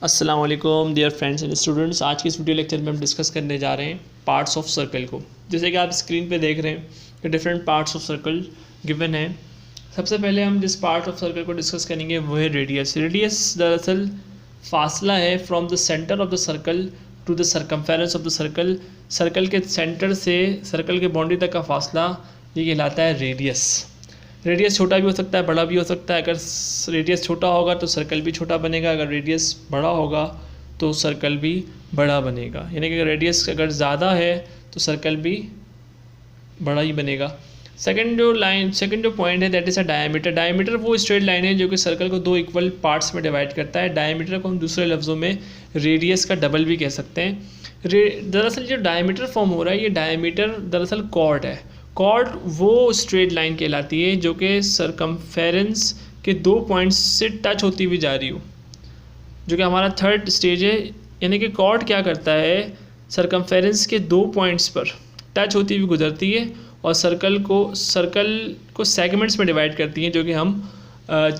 अस्सलाम वालेकुम dear friends and students. आज की इस वीडियो लेक्चर में हम डिस्कस करने जा रहे हैं पार्ट्स ऑफ सर्कल को। जैसे कि आप स्क्रीन पे देख रहे हैं कि different parts of circle given है। सबसे पहले हम जिस पार्ट ऑफ सर्कल को डिस्कस करेंगे वो है रेडियस। रेडियस दरअसल फासला है from the centre of the circle to the circumference of the circle. Circle के सेंटर से सर्कल के बाउंड्री तक का फासला ये कहलाता है रेडियस। रेडियस छोटा भी हो सकता है, बड़ा भी हो सकता है। अगर रेडियस छोटा होगा तो सर्कल भी छोटा बनेगा, अगर रेडियस बड़ा होगा तो सर्कल भी बड़ा बनेगा। यानी कि अगर रेडियस अगर ज़्यादा है तो सर्कल भी बड़ा ही बनेगा। सेकंड जो पॉइंट है that is a diameter. Diameter वो स्ट्रेट लाइन है जो कि सर्कल को दो इक्वल पार्ट्स में डिवाइड करता है। डायमीटर को हम दूसरे लफ्ज़ों में रेडियस का डबल भी कह सकते हैं। दरअसल जो डायमीटर फॉर्म हो रहा है ये डायमीटर दरअसल कॉर्ड है। कॉर्ड वो स्ट्रेट लाइन कहलाती है जो कि सरकमफेरेंस के दो पॉइंट्स से टच होती हुई जा रही हो, जो कि हमारा थर्ड स्टेज है। यानी कि कॉर्ड क्या करता है, सरकमफेरेंस के दो पॉइंट्स पर टच होती हुई गुजरती है और सर्कल को सेगमेंट्स में डिवाइड करती है, जो कि हम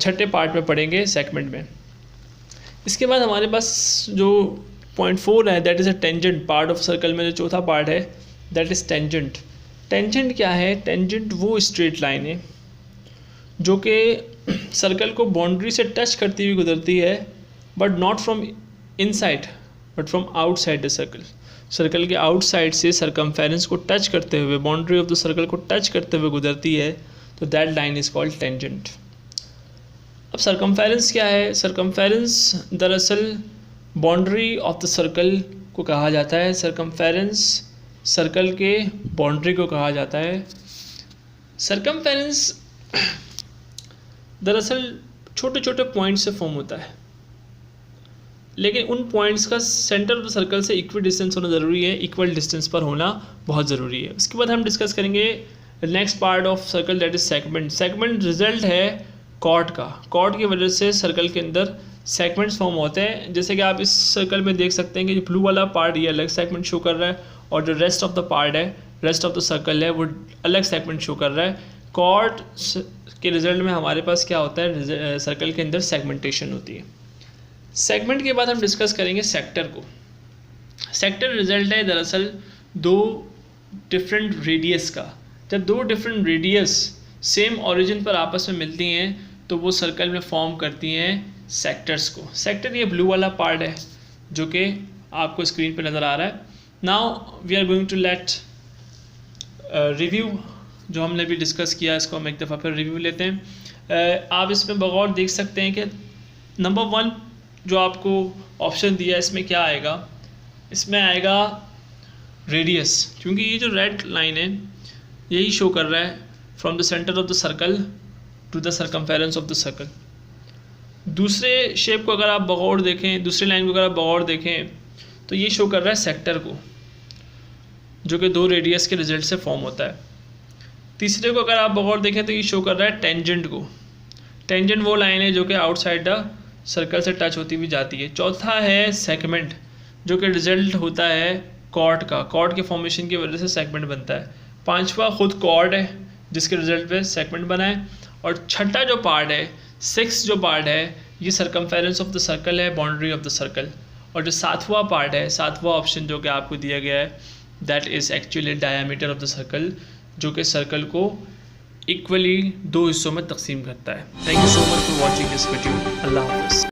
छठे पार्ट में पढ़ेंगे सेगमेंट में। इसके बाद हमारे पास जो पॉइंट 4 है that is a tangent. Part of circle में जो चौथा पार्ट है दैट इज़ टेंजेंट। टेंजेंट क्या है? टेंजेंट वो स्ट्रेट लाइन है जो कि सर्कल को बाउंड्री से टच करती हुई गुजरती है, but not from inside but from outside the circle. Circle के आउटसाइड से सरकमफेरेंस को टच करते हुए, बाउंड्री ऑफ द सर्कल को टच करते हुए गुजरती है, तो that line is called tangent. अब सरकमफेरेंस क्या है? सरकमफेरेंस दरअसल बाउंड्री ऑफ द सर्कल को कहा जाता है। सरकमफेरेंस सर्कल के बाउंड्री को कहा जाता है। सरकमफेरेंस दरअसल छोटे छोटे पॉइंट्स से फॉर्म होता है, लेकिन उन पॉइंट्स का सेंटर ऑफ द सर्कल से इक्वल डिस्टेंस होना ज़रूरी है, इक्वल डिस्टेंस पर होना बहुत ज़रूरी है। उसके बाद हम डिस्कस करेंगे next part of circle that is segment. Segment result है कॉर्ड का। कॉर्ड की वजह से सर्कल के अंदर सेगमेंट्स फॉर्म होते हैं। जैसे कि आप इस सर्कल में देख सकते हैं कि जो ब्लू वाला पार्ट ये अलग सेगमेंट शो कर रहा है और जो रेस्ट ऑफ द पार्ट है, रेस्ट ऑफ द सर्कल है, वो अलग सेगमेंट शो कर रहा है। कॉर्ड के रिजल्ट में हमारे पास क्या होता है, सर्कल के अंदर सेगमेंटेशन होती है। सेगमेंट के बाद हम डिस्कस करेंगे सेक्टर को। सेक्टर रिजल्ट है दरअसल दो डिफरेंट रेडियस का। जब दो डिफरेंट रेडियस सेम ओरिजिन पर आपस में मिलती हैं तो वो सर्कल में फॉर्म करती हैं सेक्टर्स को। सेक्टर ये ब्लू वाला पार्ट है जो कि आपको स्क्रीन पर नज़र आ रहा है। Now we are going to let review जो हमने भी डिस्कस किया, इसको हम एक दफ़ा फिर रिव्यू लेते हैं। आप इसमें बगौर देख सकते हैं कि नंबर 1 जो आपको ऑप्शन दिया है इसमें क्या आएगा, इसमें आएगा रेडियस, क्योंकि ये जो रेड लाइन है यही शो कर रहा है from the centre of the circle to the circumference of the circle. दूसरे शेप को अगर आप बगौर देखें, दूसरी लाइन को अगर आप बगौर देखें तो ये शो कर रहा है सेक्टर को, जो कि दो रेडियस के रिजल्ट से फॉर्म होता है। तीसरे को अगर आप बगौर देखें तो ये शो कर रहा है टेंजेंट को। टेंजेंट वो लाइन है जो कि आउटसाइड द सर्कल से टच होती हुई जाती है। चौथा है सेगमेंट, जो कि रिजल्ट होता है कॉर्ड का। कॉर्ड के फॉर्मेशन की वजह से सेगमेंट बनता है। पांचवा खुद कॉर्ड है जिसके रिजल्ट पे सेगमेंट बना है। और छठा जो पार्ट है, 6 जो पार्ट है, ये सरकमफेरेंस ऑफ द सर्कल है, बाउंड्री ऑफ द सर्कल। और जो सातवां पार्ट है, सातवां ऑप्शन जो कि आपको दिया गया है that is actually diameter of the circle, जो कि सर्कल को इक्वली दो हिस्सों में तकसीम करता है। Thank you so much for watching this video. अल्लाह हाफ़िज़।